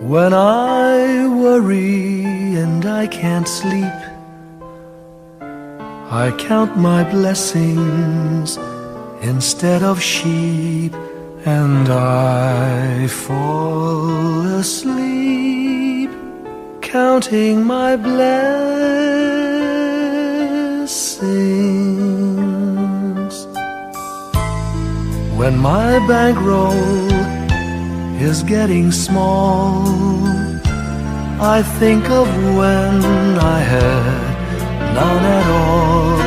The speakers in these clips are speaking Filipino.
When I worry and I can't sleep, I count my blessings instead of sheep, and I fall asleep counting my blessings. When my bankroll is getting small, I think of when I had none at all,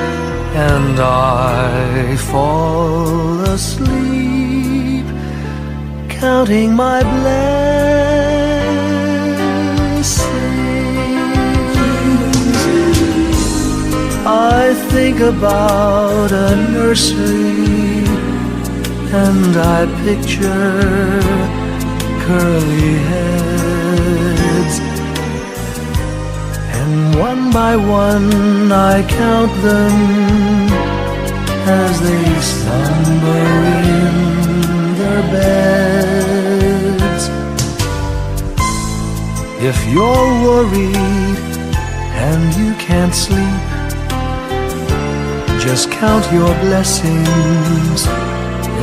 and I fall asleep counting my blessings. I think about a nursery, and I picture curly heads, and one by one I count them as they slumber in their beds. If you're worried and you can't sleep, just count your blessings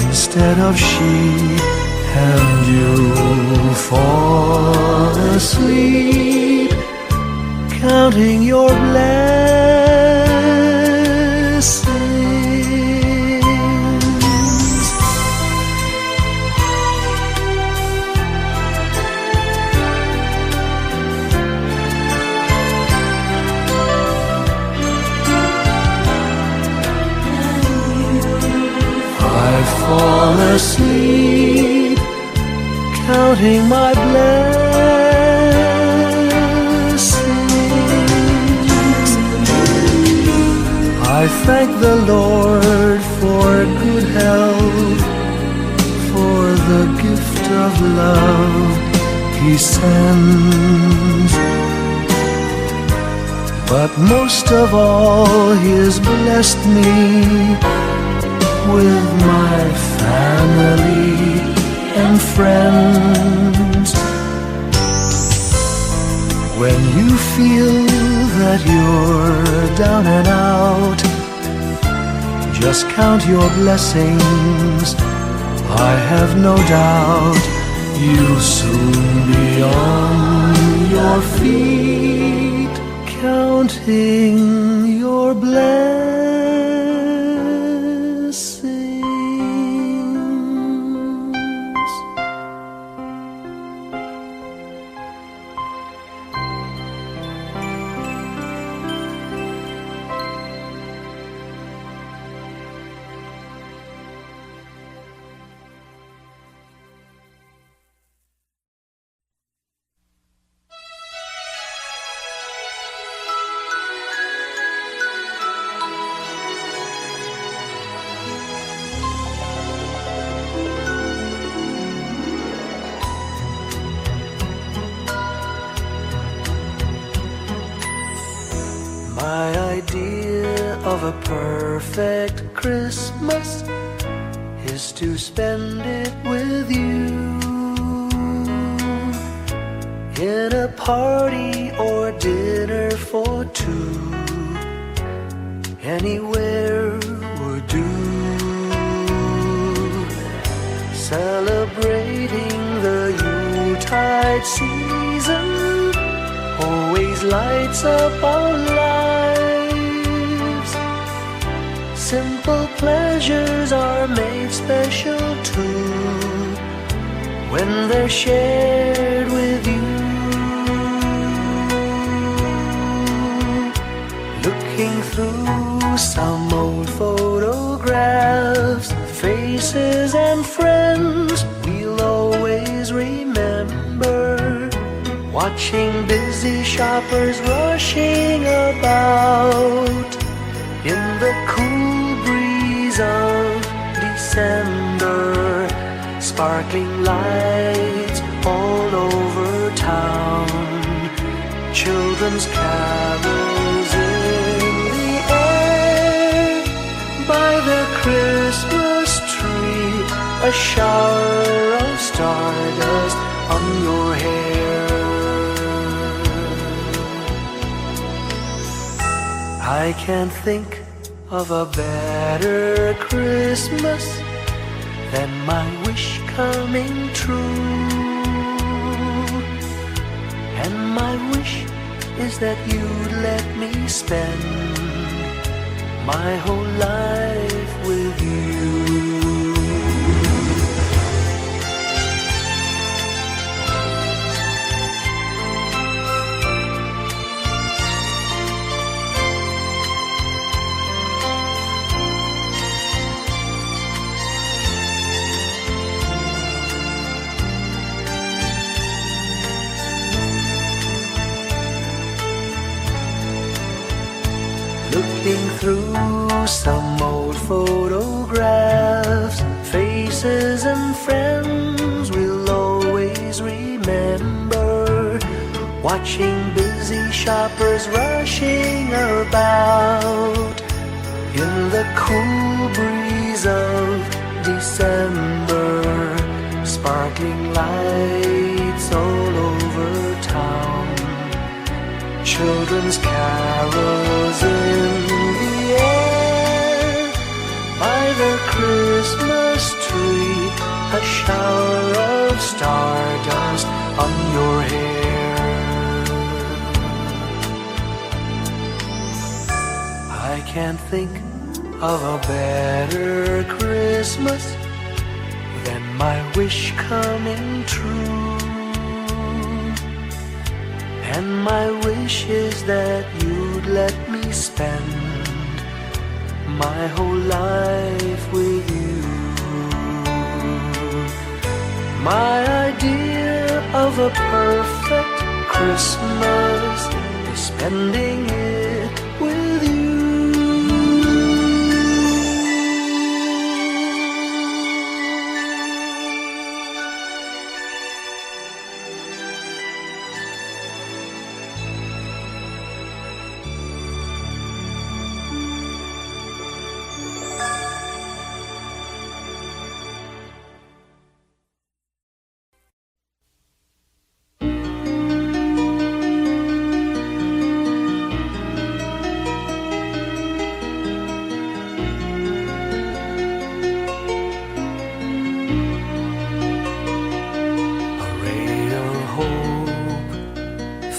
instead of sheep, and you'll fall asleep counting your blessings. I fall asleep counting my blessings. I thank the Lord for good health, for the gift of love He sends, but most of all He has blessed me with my family and friends. When you feel that you're down and out, just count your blessings. I have no doubt you'll soon be on your feet, counting your blessings. My idea of a perfect Christmas is to spend it with you, in a party or dinner for two. Anywhere would do, celebrating the Yuletide season always lights up our lives. Simple pleasures are made special too when they're shared with you. Looking through some old photographs, faces and friends we'll always remember, watching busy shoppers rushing about in the cool breeze of December, sparkling lights all over town, children's carols in the air, by the Christmas tree, a shower of stardust on your hair. I can't think of a better Christmas than my wish coming true. And my wish is that you'd let me spend my whole life with you. Looking through some old photographs, faces and friends we'll always remember. Watching busy shoppers rushing about in the cool breeze of December. Sparkling lights all over town, children's carols in the air. By the Christmas tree, a shower of stardust on your hair. I can't think of a better Christmas than my wish coming true. And my wish is that you'd let me spend my whole life with you. My idea of a perfect Christmas is spending it with you.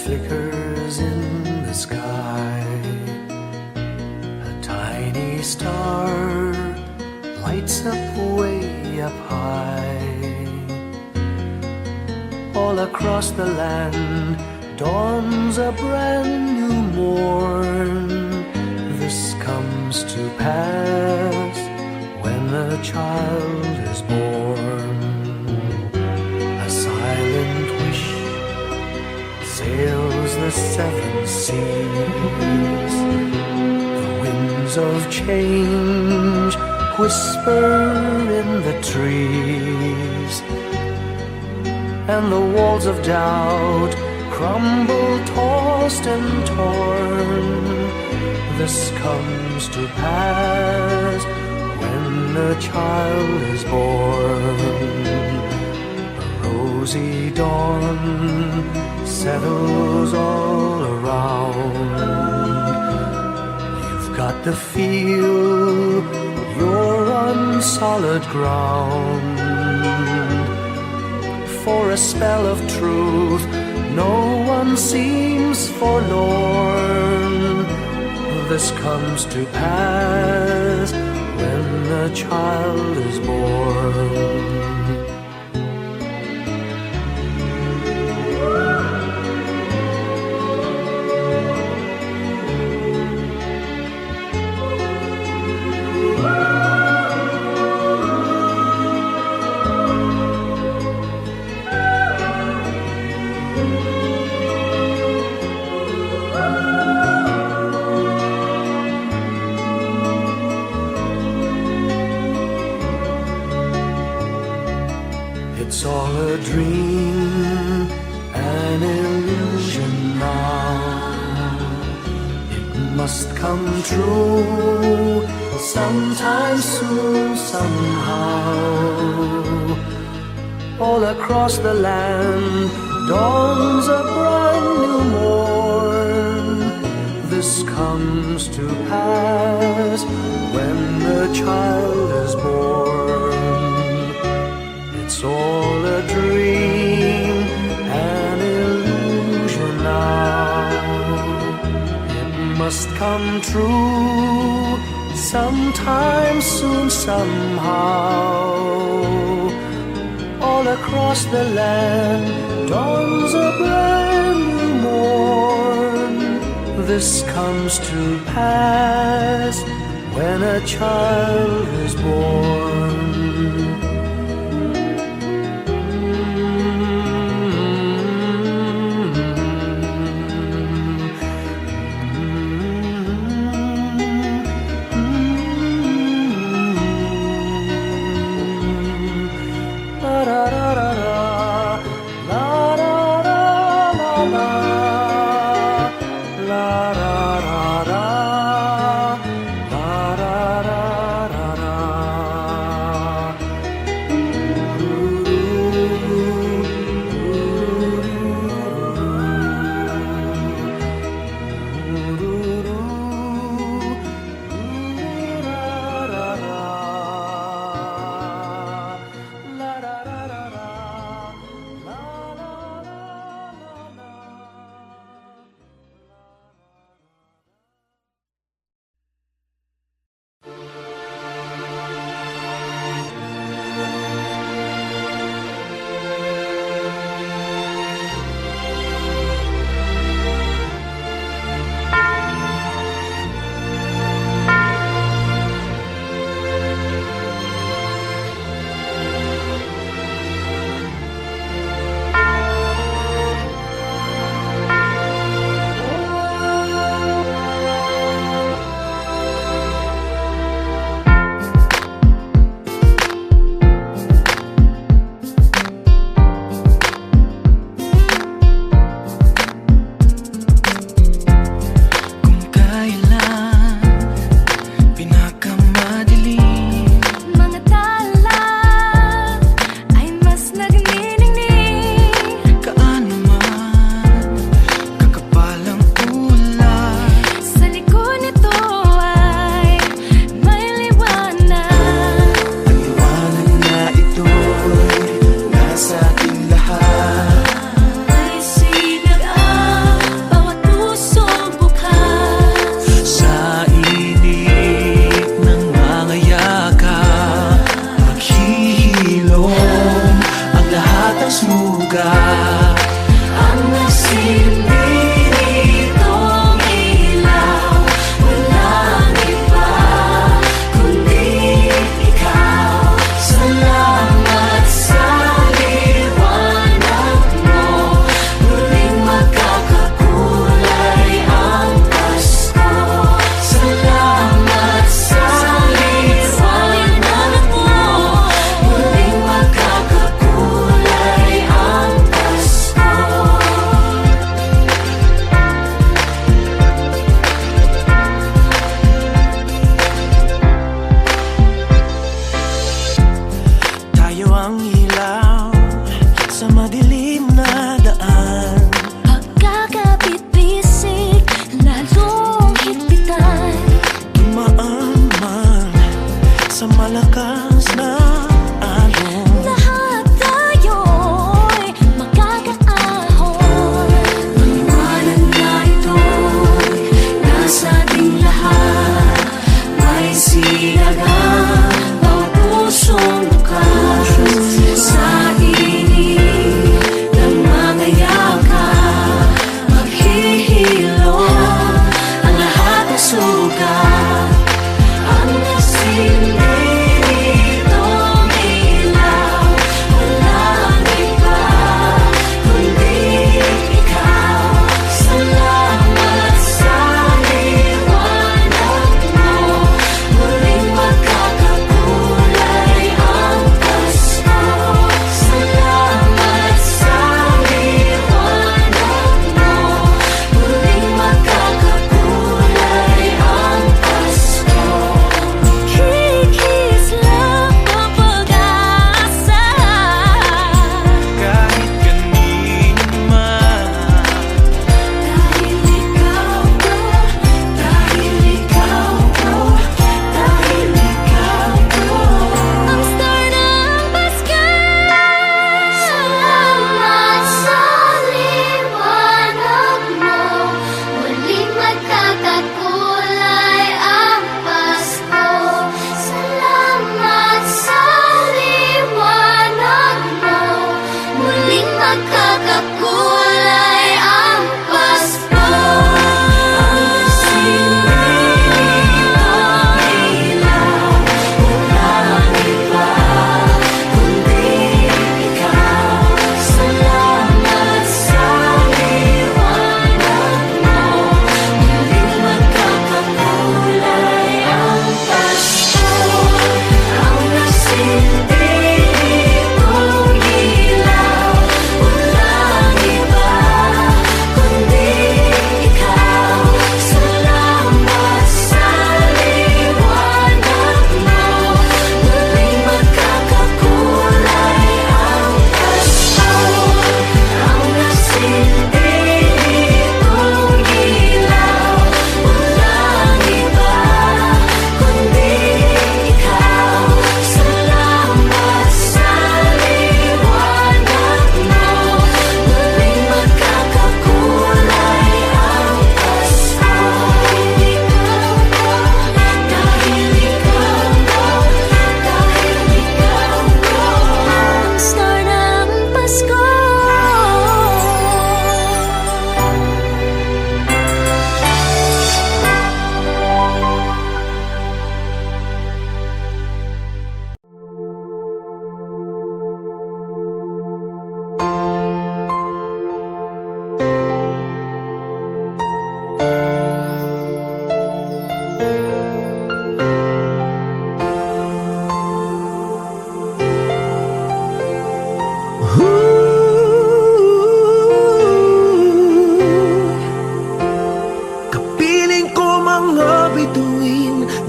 Flickers in the sky. A tiny star lights up way up high. All across the land dawns a brand new morn. This comes to pass when a child is born. A silent wish sails the seven seas. The winds of change whisper in the trees, and the walls of doubt crumble, tossed and torn. This comes to pass when a child is born. A rosy dawn settles all around. You've got to feel you're on solid ground. For a spell of truth, no one seems forlorn. This comes to pass when a child is born. It's all a dream, an illusion now. It must come true sometime soon, somehow. All across the land dawns a brand new morn. this comes to pass when the child is born. It's all a dream, an illusion now. It must come true sometime soon, somehow. All across the land dawns a brand new morn. This comes to pass when a child is born.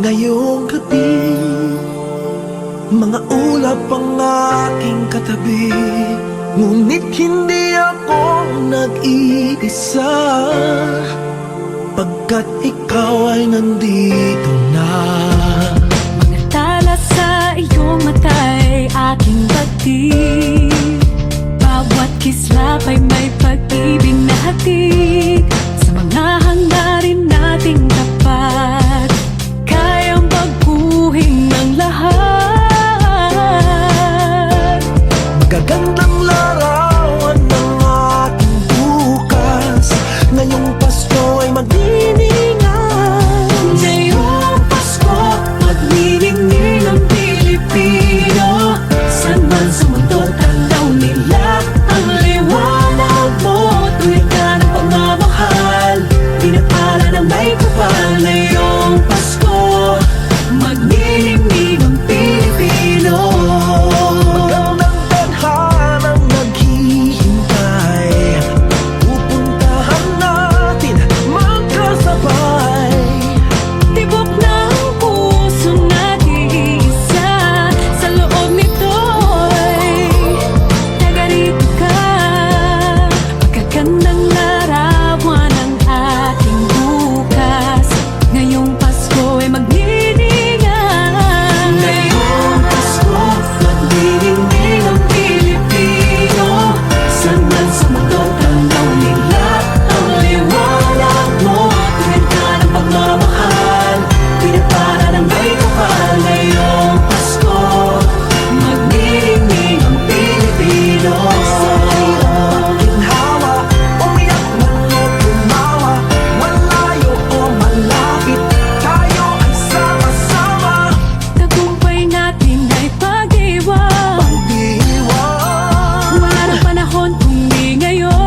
ngayong gabi. Mga ulap ang aking katabi, ngunit hindi ako nag-iisa, pagkat ikaw ay nandito na. Mga tala sa iyong mata'y aking batid, bawat kislap ay may pag-ibig na hatid. Sa mga hangarin nating tapat, kayang baguhin ng lahat. Magagandang larawan ng ating bukas, ngayong Pasko ay magdiningan. Ngayong Pasko, magniningning ang Pilipino. San man sa mundo, tanaw nila ang liwanag mo. Tuwid ka ng pagmamahal, pinapala ng may kapal. Ngayong Pasko, magniningning ang Pilipino. Magandang tadhanang naghihintay, pupuntahan natin magkasabay. Tibok ng puso nag-iisa, sa loob nito'y tagarito ka. Magagandang larawan ang ating bukas, ngayong Pasko ay magniningan. Ngayong Pasko, magniningning ang Pilipino. San man sa mundo, tanaw nila ang liwanag mo. Tuwid ka ng pagmamahal, pinapala ng may kapal. Ngayong Pasko, magniningning ang Pilipino. Sa hirap ginhawa, umiyak man o tumawa, malayo o malapit, tayo ay sama-sama. Tagumpay natin ay pag-iwan, Pag-iwan, wala ng panahon kung di ngayon.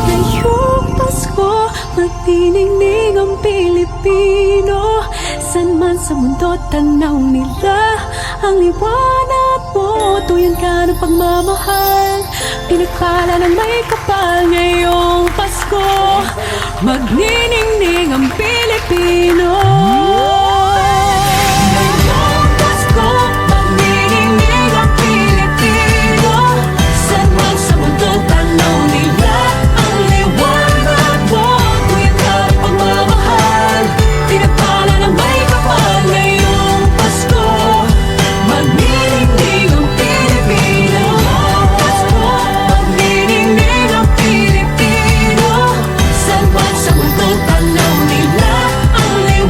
Ngayong Pasko, magniningning ang Pilipino. San man sa mundo, tanaw nila ang liwanag mo. Tuyan ka ng pagmamahal, pinagpala ng may kapal. Ngayong Pasko, magniningning ang Pilipino. Ngayong Pasko, magniningning ang Pilipino. San man sa mundo, tanaw nila ang liwanag mo. Tuyan ka ng pagmamahal, pinagpala ng may kapal. Ngayong Pasko, magniningning ang Pilipino. Pasko, magniningning ang Pilipino. San man sa mundo, tanaw nila ang liwanag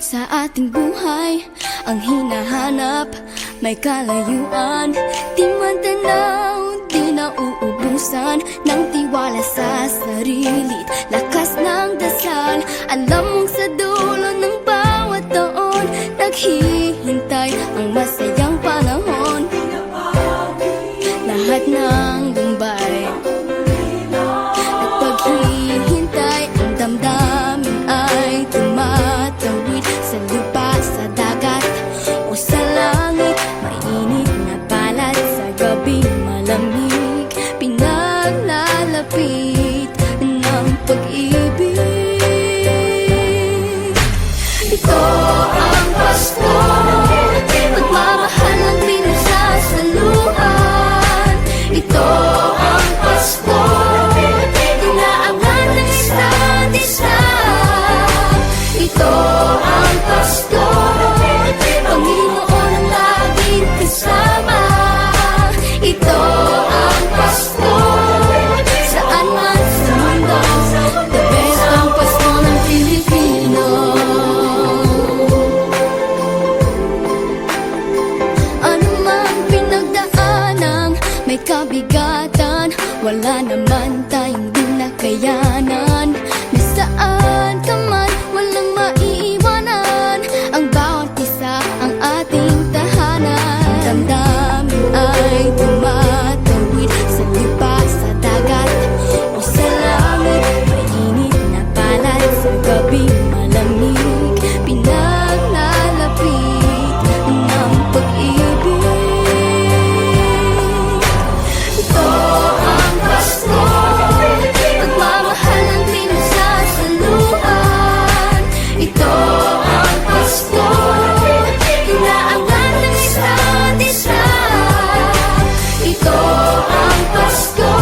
sa ating buhay ang hinahanap, may kalayuan. Di man tanaw, di na uubusan ng tiwala sa sarili, lakas ng dasal. Alam mong sa dulo ng bawat taon, naghihintay ang masayang panahon. Lahat ng lumbay at paghihintay, ang damdamin ay tumatawid sa lupa, sa dagat o sa langit. Mainit na palad sa gabi, malamig, pinaglalapit ng pag-ibig. Ito ang Pasko, pagmamahal ang pinagsasaluhan. Ito ang Pasko, inaangat ng isa't isa. Ito ang Pasko, Panginoon ang laging kasama. Ito ang Pasko, saan man sa mundo, the best ang Pasko ng Pilipino. Ano mang pinagdaanang may kabigatan, wala naman tayong di nakayanan. Nasaan ka man, walang maiiwanan, ang bawat isa ang ating tahanan. Damdamin ay tumatawid sa lupa, sa dagat o sa langit. Mainit na palad sa gabi, malamig, pinaglalapit ng pag-ibig. Ito ang Pasko, pagmamahal ang pinagsasaluhan. Ito ang Pasko, inaangat ng isa't isa. Ito ang Pasko,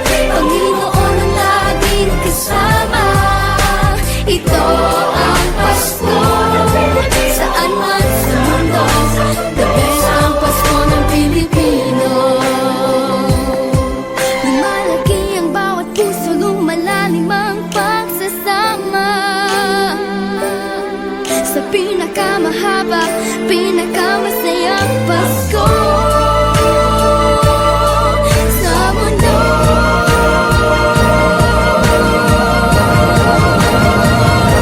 Panginoon ang laging kasama. Ito ang Pasko, saan man sa mundo, the best ang Pasko ng Pilipino. Lumalaki ang bawat puso, lumalalim ang pagsasama. Sa pinakamahaba, pinakamasayang Pasko sa mundo.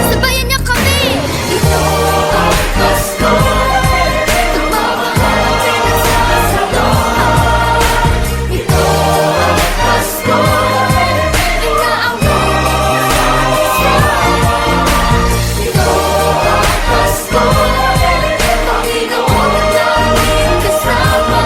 Sabayan niyo kami! Ito ang Pasko, pagmamahal ang pinagsasaluhan. Ito ang Pasko, inaangat ng isa't isa. Ito ang Pasko, Panginoon ang laging kasama.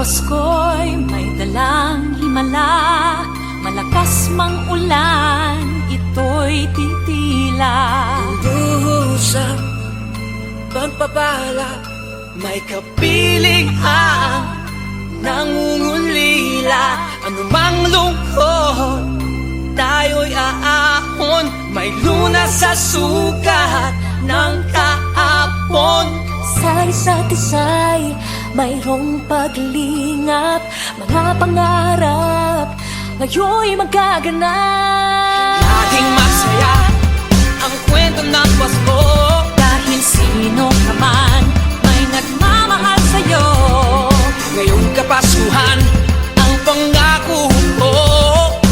Pasko'y may dalang himala, malakas mang ulan, ito'y titila. Duhusang pagpapala, may kapiling ang nangungulila. Anumang lungkot, tayo'y aahon, may lunas sa sukat ng kahapon. Sa isa't isa'y mayroong paglingap, mga pangarap ngayon'y magaganap. Laging masaya ang kwento ng Pasko, Dahil sino ka man may nagmamahal sa'yo. ngayong Kapaskuhan ang pangako ko.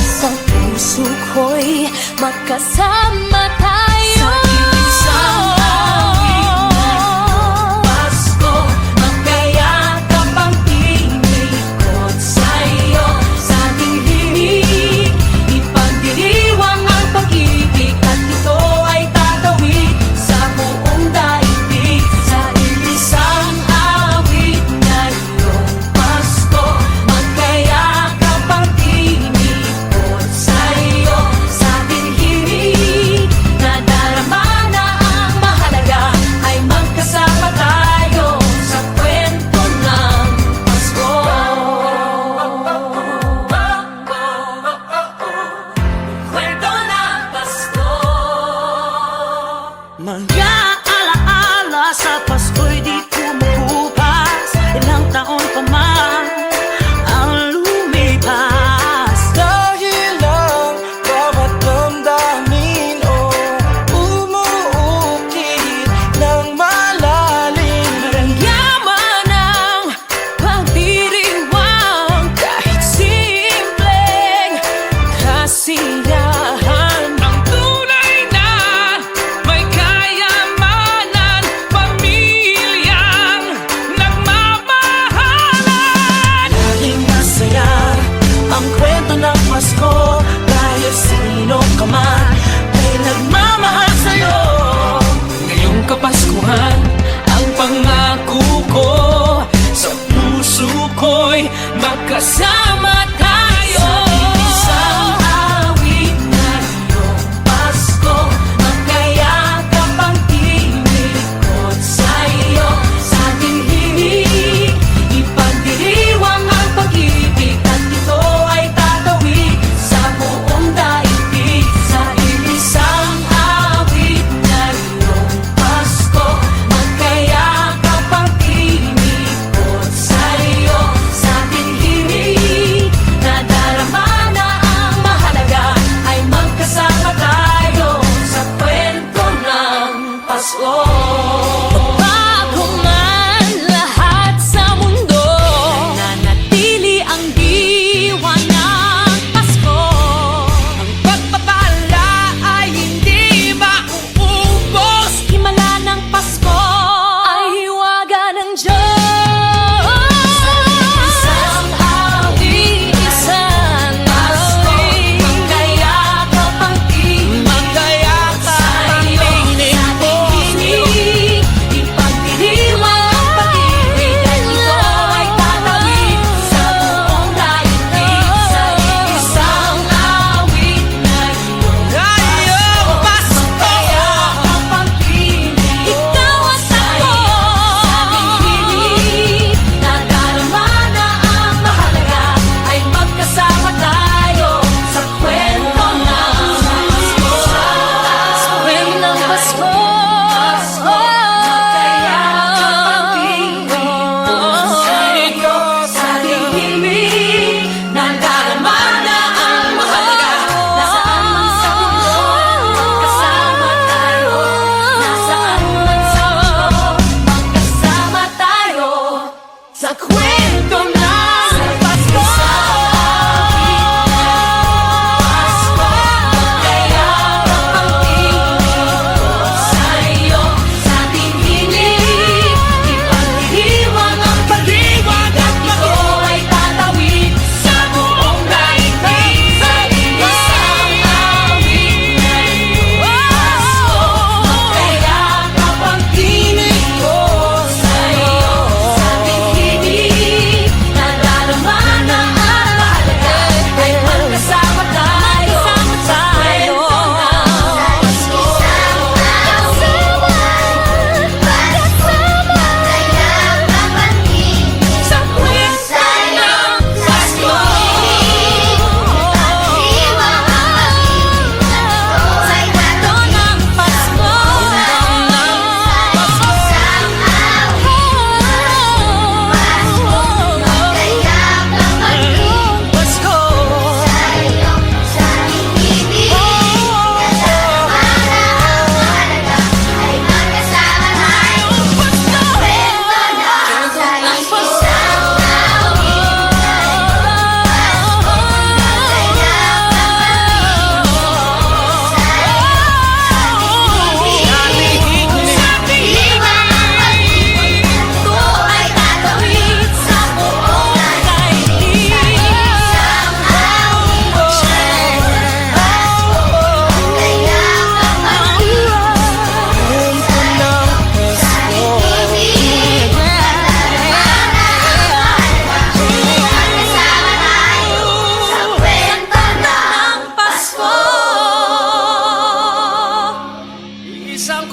Sa puso ko'y magkasama tayo. Sa isang awit ngayong Pasko, magkayakap ang tinikot sa'yo. Sa ating himig, ipagdiriwang ang pag-ibig, at ito ay tatawid sa buong daigdig. Sa isang awit ngayong Pasko, magkayakap ang tinikot sa'yo. Sa ating himig, nadarama na ang mahalaga, ay magkasama tayo sa kwento ng Pasko. Kwento ng Pasko. Mga alaala sa Pasko'y di kumukupas, ilang taon pa man ang lumipas. Dahil ang bawat damdamin umuukit ng malalim. Yaman ang pagdiriwang, kahit simpleng kasiyahan. Ang tunay na may kayamanan, pamilyang nagmamahalan.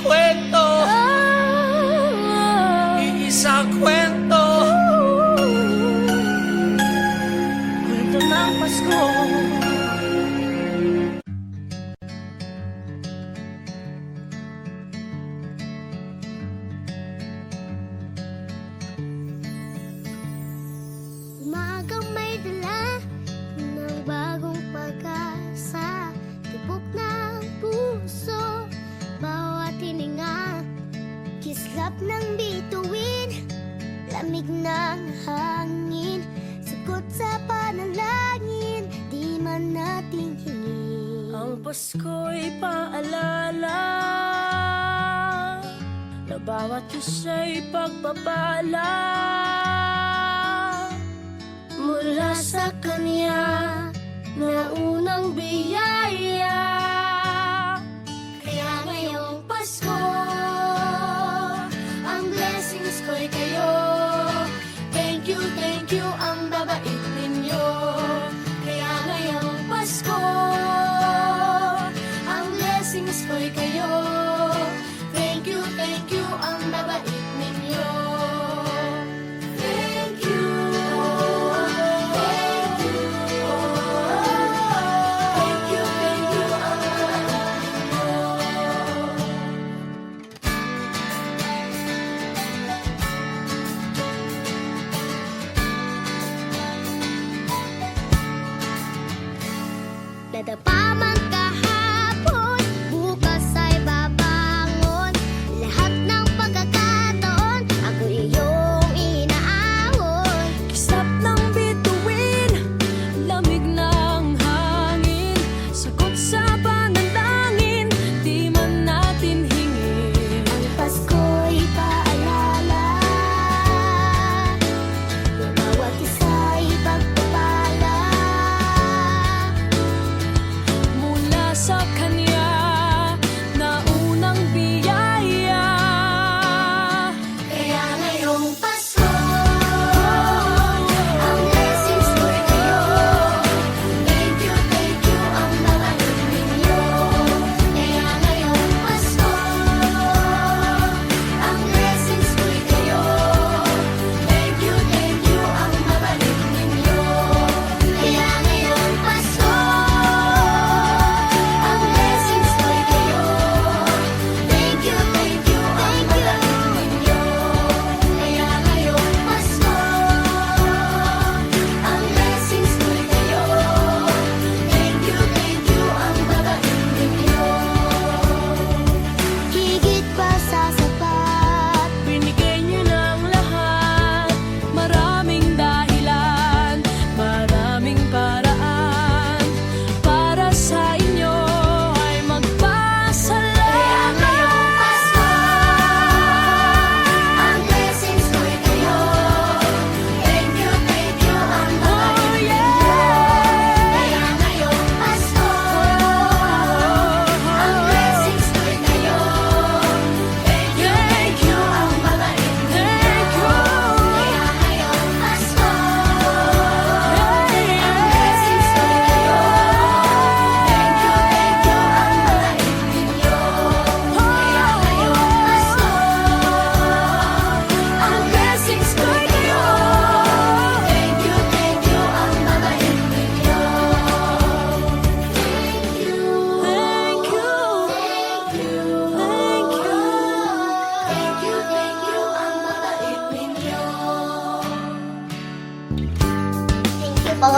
kwento, iisang kwento, kwento ng Pasko. Umagang may dala ng bagong pag-asa, tibok ng puso, bawat hininga, kislap ng bituin, lamig ng hangin, sagot sa panalangin, di man natin hingin. Ang Pasko'y paalala na bawat isa'y pagpapala mula sa Kanya na unang biyaya. Kaya ngayong Pasko, ang blessings ko'y kayo. Thank you, ang babait ninyo. Kaya ngayong Pasko, ang blessings ko'y kayo. Thank you, ang babait ninyo. Thank you, thank you, thank you, ang babait ninyo. Nadapa man kahapon, bukas ay babangon. Lahat ng pagkakataon, ako iyong inaahon. Kislap ng bituin, lamig ng hangin, sagot sa panalangin, di man natin hingin. Ang Pasko'y paalala na bawat isa'y pagpapala Mula sa Kanya na unang biyaya. Kaya ngayong Pasko, ang blessings ko'y kayo. Thank you, ang babait ninyo. Kaya ngayong Pasko, ang blessings ko'y kayo. Thank you, ang babait ninyo. Kaya ngayong Pasko, ang blessings ko'y kayo. Thank you, ang babait ninyo. Kaya ngayong Pasko, ang blessings ko'y kayo. Thank you, ang babait ninyo. Higit pa sa sapat, Binigay niyo ng lahat, maraming dahilan, maraming paraan, para sa inyo ay magpasalamat. ngayong Pasko, ang blessings ko'y kayo. Thank you, ang babait ninyo. Kaya ngayong Pasko, ang blessings ko'y kayo. Thank you, ang babait ninyo. Kaya ngayong Pasko, ang blessings ko'y kayo. Thank you, ang babait ninyo. Kaya ngayong Pasko, ang blessings ko'y kayo. Thank you, ang babait ninyo. Thank you, Thank you, thank you, thank you. thank you, ang babait ninyo. Thank you po.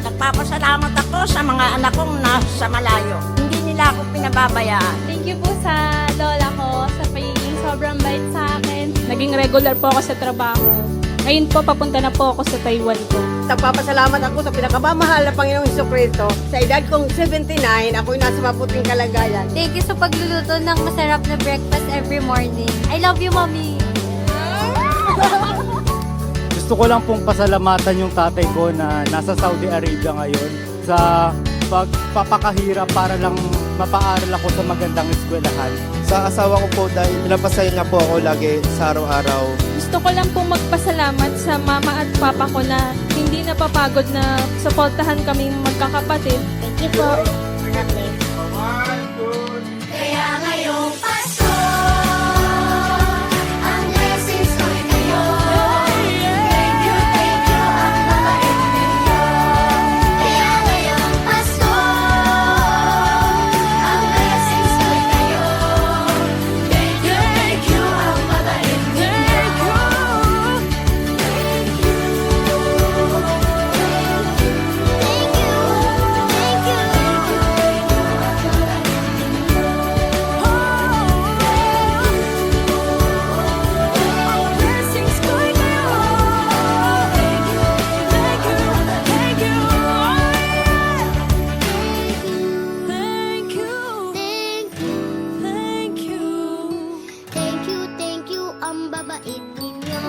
Nagpapasalamat ako sa mga anak kong nasa malayo. Hindi nila ako pinababayaan. Thank you po sa lola ko sa pagiging sobrang bait sa akin. Naging regular po ako sa trabaho. Ngayon po, papunta na po ako sa Taiwan ko. Nagpapasalamat ako sa pinakamamahal na Panginoong Jesucristo. Sa edad kong 79, ako'y nasa maputing kalagayan. Thank you sa pagluluto ng masarap na breakfast every morning. I love you, Mommy. Gusto ko lang pong pasalamatan yung tatay ko na nasa Saudi Arabia ngayon sa pagpapakahirap para lang mapaaral ako sa magandang eskwelahan. Sa asawa ko po dahil pinapasaya niya po ako lagi sa araw-araw. Gusto ko lang pong magpasalamat sa mama at papa ko na hindi napapagod na suportahan kaming magkakapatid. Thank you po. Kaya ngayong Pasko, ang blessings ko'y kayo. Thank you, ang mabait ninyo. Kaya ngayong Pasko, ang blessings ko'y kayo. Thank you, ang mabait ninyo. Thank you, ang babait ninyo.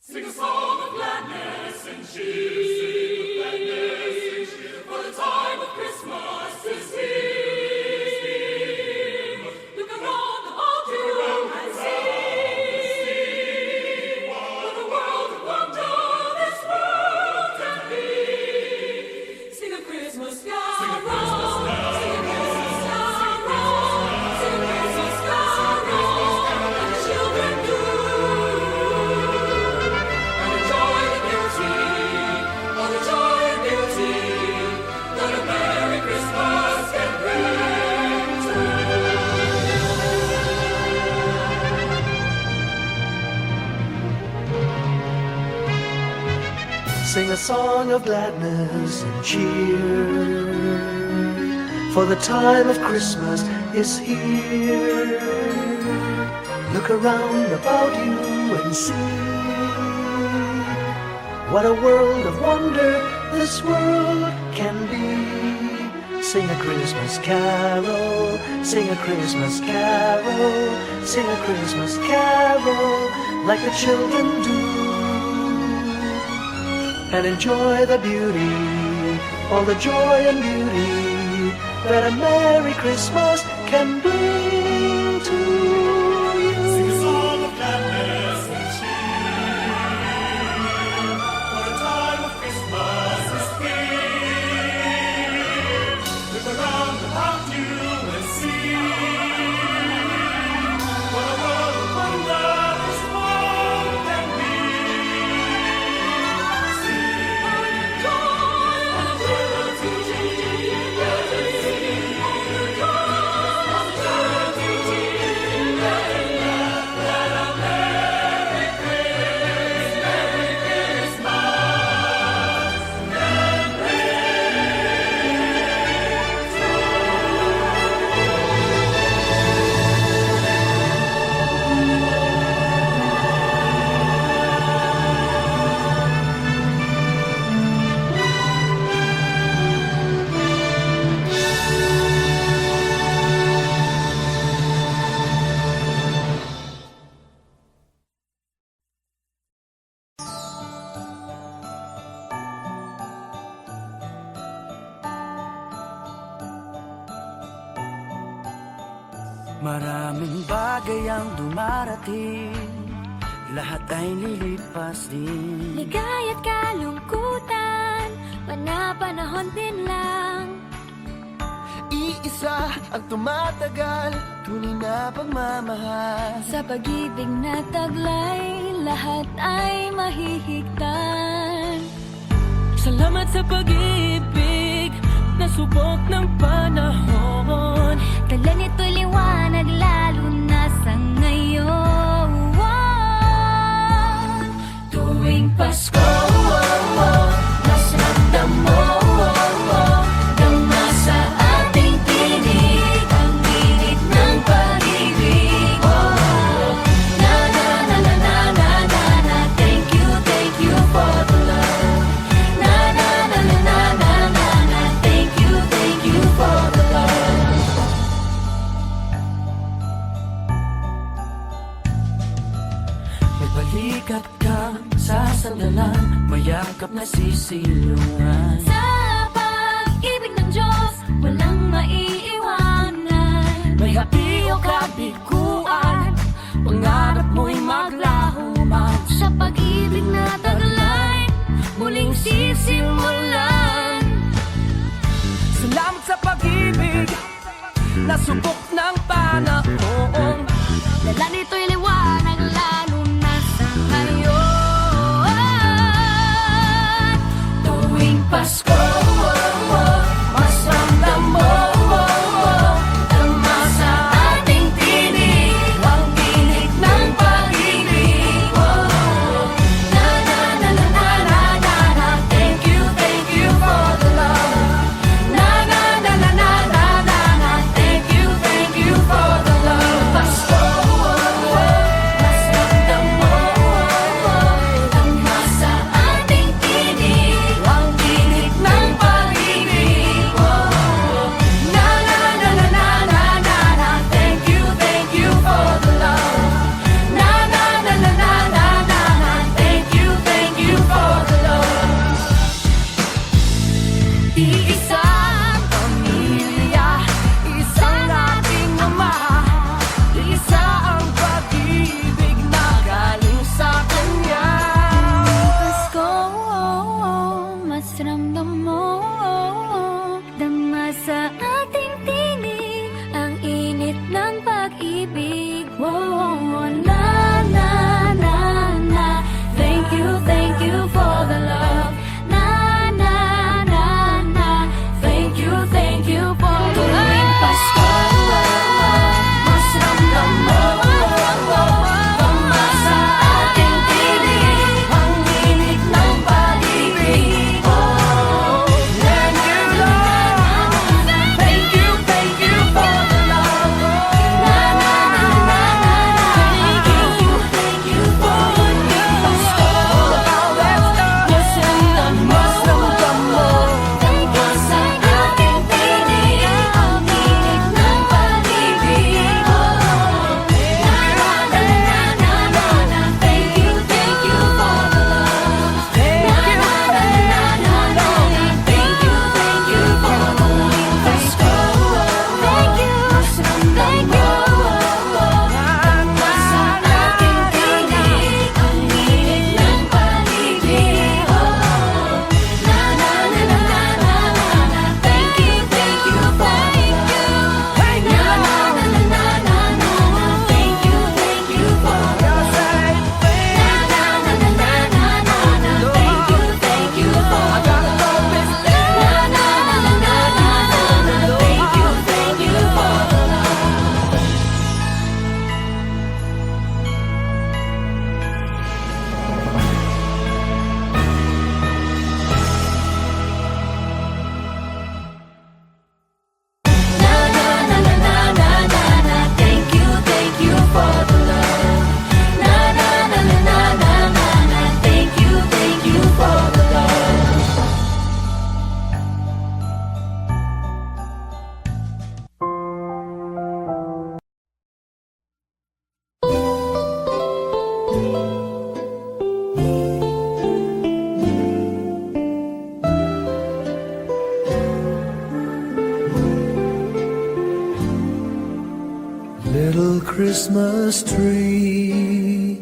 Sing a Christmas carol. Sing a Christmas carol. Sing a Christmas carol. And the children do. And the joy and beauty, all the joy and beauty that a Merry Christmas can bring to Sing a song of gladness and cheer, for the time of Christmas is here. Look around about you and see what a world of wonder this world can be. Sing a Christmas carol, sing a Christmas carol, sing a Christmas carol like the children do. And enjoy the beauty, all the joy and beauty that a Merry Christmas can bring to you. Sing a song of gladness and cheer, for the time of Christmas is here. Look around about you and see what a world of wonder this world can be. See all the joy and beauty, all the joy and beauty, that a Merry Christmas can Maraming bagay ang dumarating, lahat ay lilipas din. Ligaya't kalungkutan, panapanahon din lang. Iisa ang tumatagal, tunay na pagmamahal. Sa pag-ibig na taglay, lahat ay mahihigtan. Salamat sa pag-ibig na subok ng panahon. Dala nito'y liwanag lalo na sa ngayon. Tuwing Pasko, mas ramdam mo nang nasa ating tinig ang init ng pag-ibig. Na na na na na na na na, thank you for the love. Na na na na na na na na, thank you for the love. May balikat kang sasandalan, mayakap na sisilungan. Sa pag-ibig ng Diyos, walang mai Gabi o kabiguan, pangarap mo'y maglaho man. Sa pag-ibig na taglay, muling sisimulan. Salamat sa pag-ibig, nasubok ng panahon. Dala nito'y liwanag lalo na sa ngayon. Tuwing Pasko, mas ramdam mo tama sa ating tinig, ang tinig ng pag-ibig. Na na na na na na na na. Thank you for the love. Na na na na na na na na. Thank you for the love. Pasko, mas ramdam mo tama sa ating tinig, ang tinig ng pag-ibig. Na na na na na na na na. Thank you for the love. Na na na na na na na na. Thank you for the love. Iisang pamilya, isang ating ama, isa ang pag-ibig na galing sa Kanya. Pasko, mas ramdam mo, dama sa ating tinig, ang init ng pag-ibig. Na na na na. Thank you for the love. Na na na na. Thank you for the love. Tuwing Pasko, mas ramdam mo tama sa ating tinig, ang init ng pag-ibig. Let your love. Thank you for the love. Na na na na na na. Thank you for the Pasko. Mas ramdam mo tama sa ating tinig, ang init ng pag-ibig. Na na na na na na. Thank you for the love. Na na na na na na. Thank you for the Pasko. Thank you. Mas ramdam mo tama sa ating tinig, ang init ng pag-ibig. Na na na na na na na. Thank you for the love. Na na na na na na na. Thank you for the love. Na na na na na na na. Thank you for the love. Na na na na na na na. Thank you for the love. Na na na na na na na na. Thank you for the love. Na na na na na na na na. Thank you for the love. Little Christmas tree,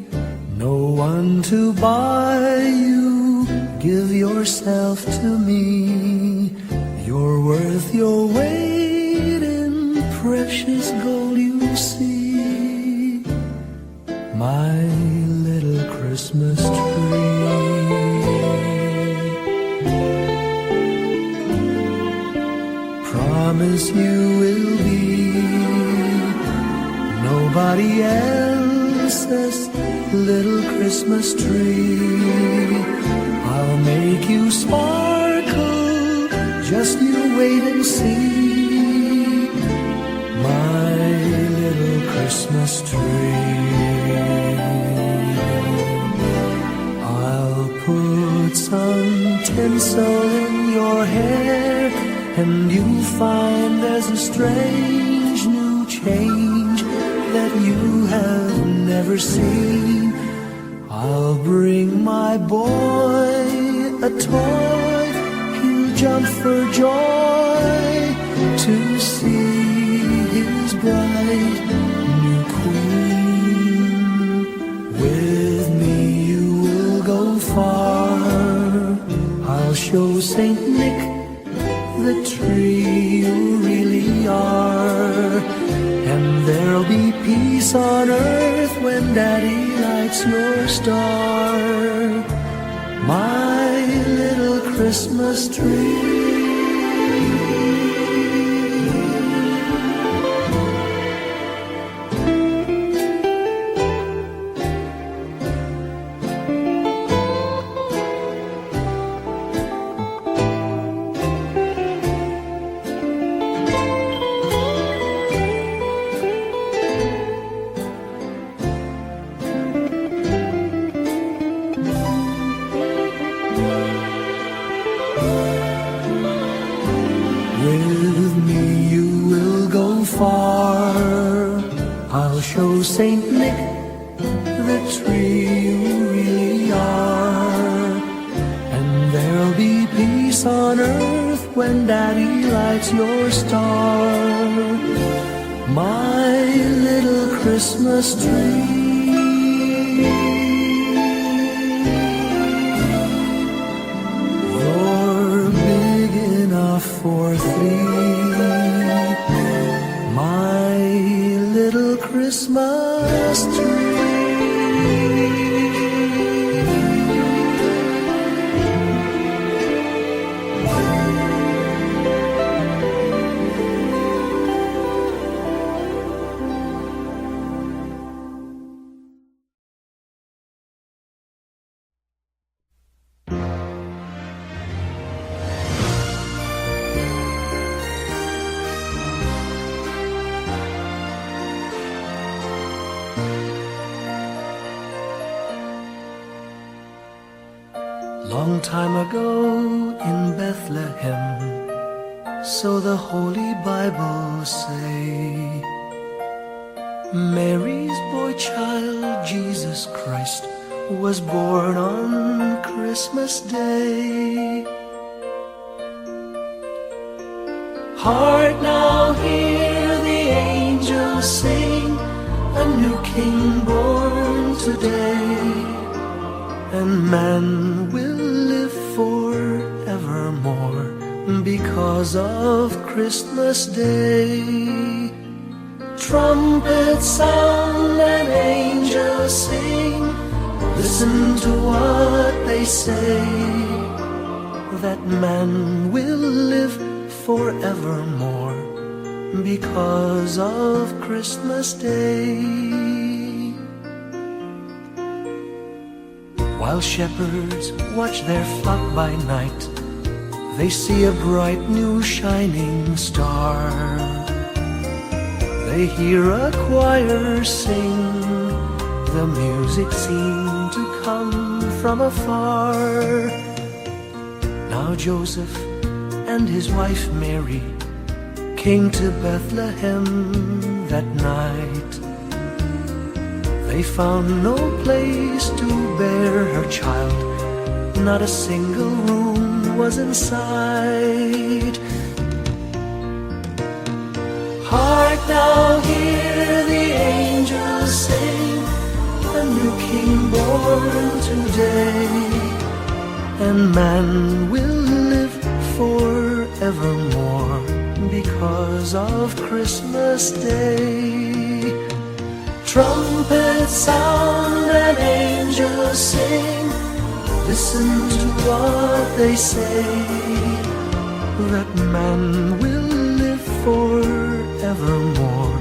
no one to buy you. Give yourself to me. You're worth your weight in precious gold, you see. My little Christmas tree. Promise you will be nobody else's little Christmas tree. I'll make you sparkle, just you wait and see. My little Christmas tree. I'll put some tinsel in your hair, and you'll find there's a strange new change that you have never seen. I'll bring my boy a toy, he'll jump for joy to see his bride show Saint Nick the tree you really are. And there'll be peace on earth when Daddy lights your star. My little Christmas tree. With me you will go far. I'll show Saint Nick the tree you really are. And there'll be peace on earth when Daddy lights your star. My little Christmas tree. You're big enough for three, my little Christmas tree. Long time ago in Bethlehem, so the Holy Bible say, Mary's boy child, Jesus Christ, was born on Christmas Day. Hark now, hear the angels sing, a new King born today, and man will live forevermore because of Christmas Day. Trumpets sound and angels sing, listen to what they say, that man will live forevermore because of Christmas Day. While shepherds watch their flock by night, they see a bright new shining star. They hear a choir sing, the music seemed to come from afar. Now Joseph and his wife Mary came to Bethlehem that night. They found no place to bear her child, not a single room was in sight. Hark now, hear the angels sing, a new King born today, and man will live forevermore because of Christmas Day. Trumpets sound and angels sing, listen to what they say, that man will live forevermore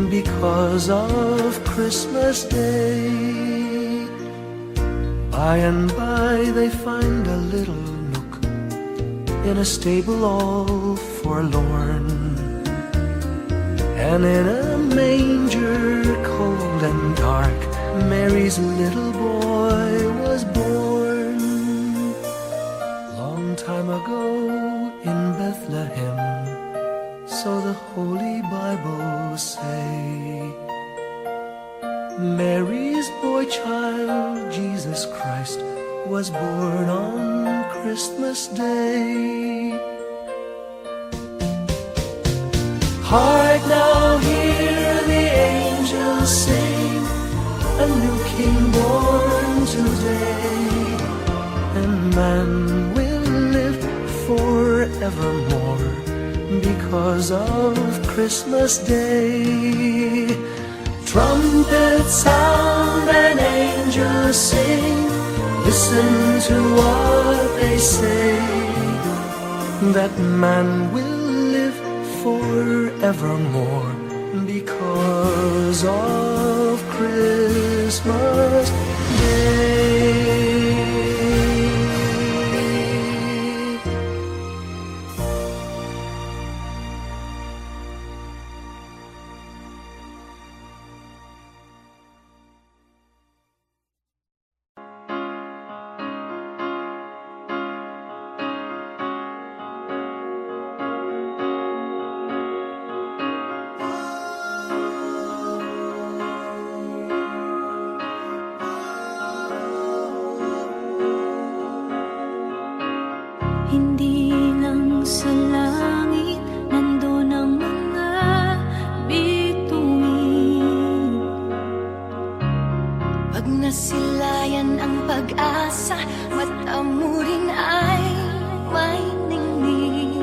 because of Christmas Day. By and by they find a little nook in a stable all forlorn, and in a manger cold and dark, Mary's little boy was born. Long time ago in Bethlehem, so the Holy Bible say, Mary's boy child, Jesus Christ, was born on Christmas Day. Hark now, hear the angels sing, a new King born today, and man will live forevermore because of Christmas Day. Trumpets sound and angels sing, listen to what they say, that man will live forevermore because of Christmas Day. Hindi lang sa langit nandun ang mga bituin. Pag nasilayan ang pag-asa, mata mo rin ay may ningning.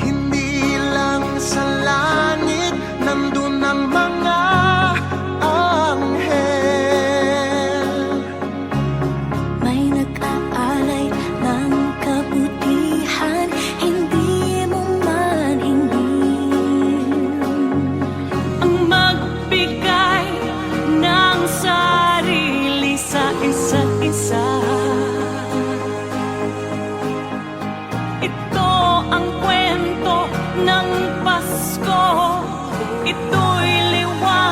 Hindi lang sa langit nandun ang mga anghel. May nag-aalay ng kabutihan, hindi mo man ingin. Ang magbigay ng sarili sa isa't isa. Ito ang kwento ng Pasko. Ito'y liwanag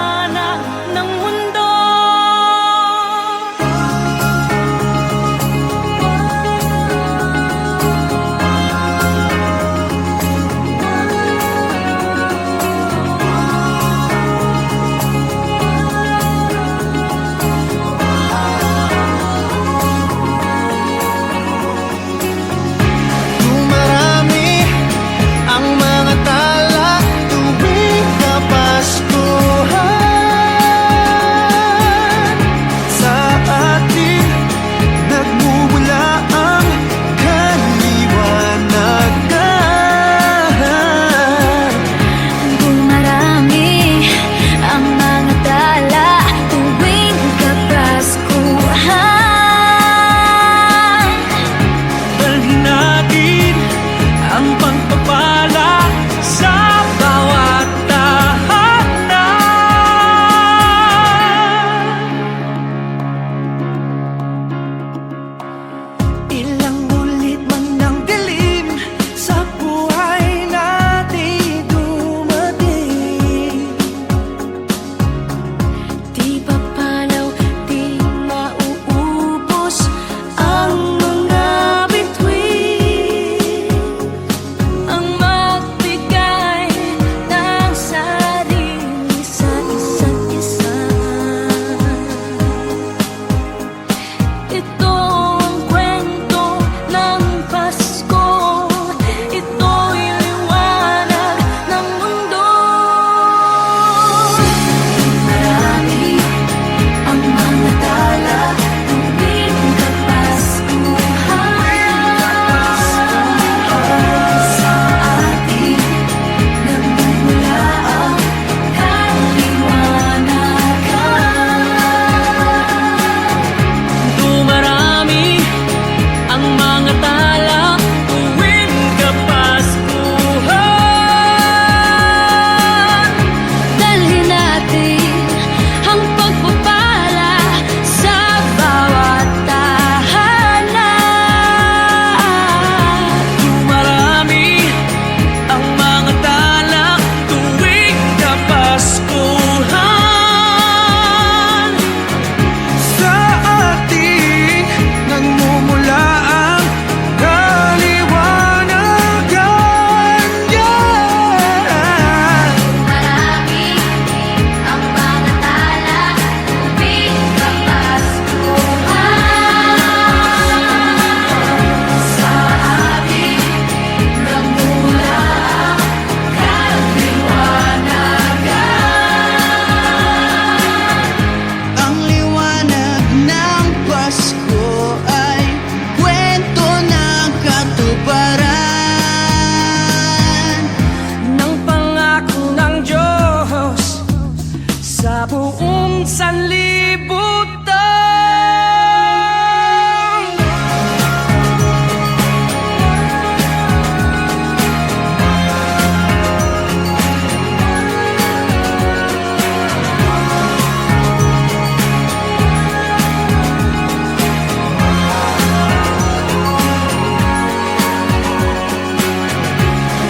sa buong sanlibutan.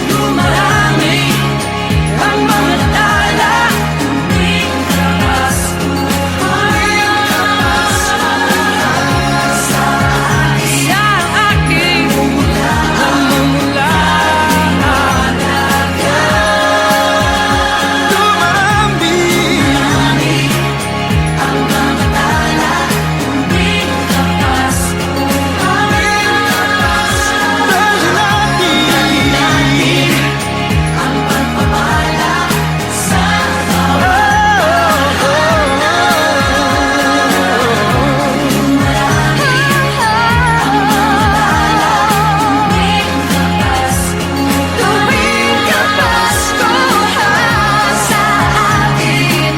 Dumarami ang mga tala, tuwing Kapaskuhan. Sa aking namumula. Dumarami ang mga tala, tuwing Kapaskuhan. Dahil natin ang pagpapala sa tuwing Kapaskuhan. Sa atin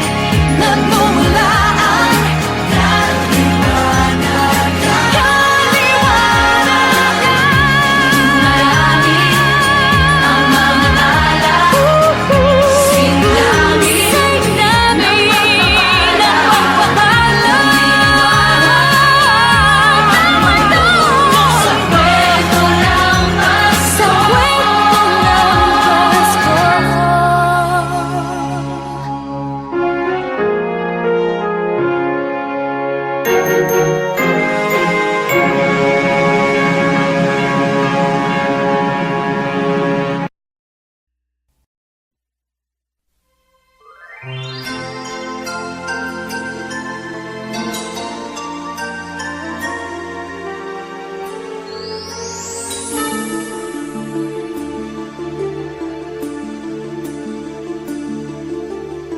nagmumula ang Marami ang mga tala, sing namin ang pagpapala. Sa kwento ng Pasko.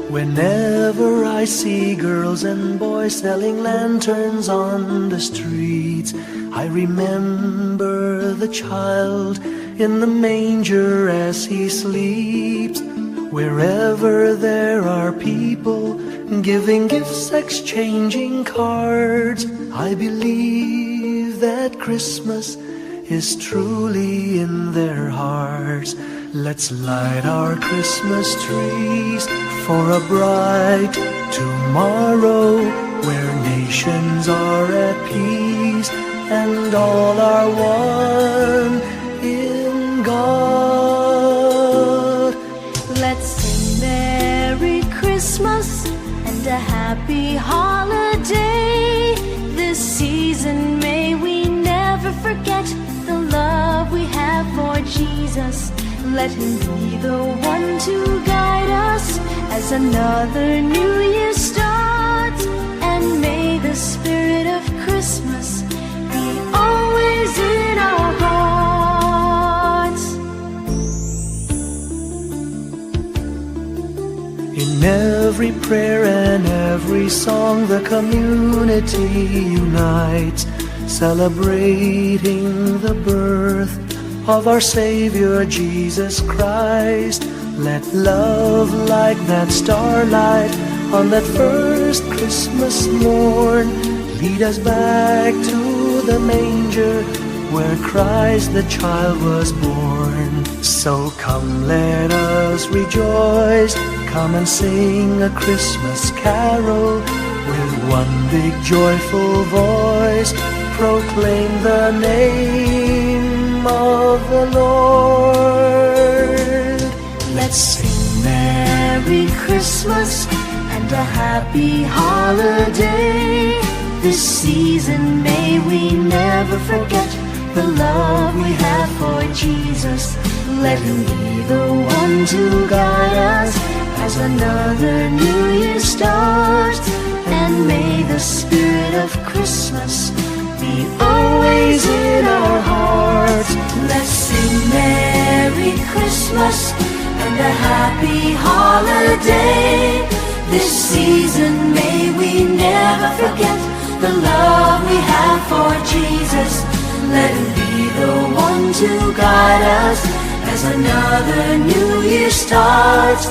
Whenever I see girls and boys selling lanterns on the streets, I remember the child in the manger as he sleeps. Wherever there are people giving gifts, exchanging cards, I believe that Christmas is truly in their hearts. Let's light our Christmas trees for a bright tomorrow, where nations are at peace and all are one in God. Let's sing Merry Christmas and a Happy Holiday. This season may we never forget the love we have for Jesus. Let him be the one to guide us as another new year starts. And may the spirit of Christmas be always in our hearts. In every prayer and every song, the community unites, celebrating the birth of our Savior Jesus Christ. Let love like that starlight on that first Christmas morn lead us back to the manger where Christ the child was born. So come, let us rejoice, come and sing a Christmas carol with one big joyful voice. Proclaim the name of the Lord. Let's sing Merry Christmas and a Happy Holiday. This season may we never forget the love we have for Jesus. Let him be the one to guide us as another new year starts. And may the spirit of Christmas be always in our hearts. Let's sing Merry Christmas and a Happy Holiday. This season may we never forget the love we have for Jesus. Let him be the one to guide us as another new year starts.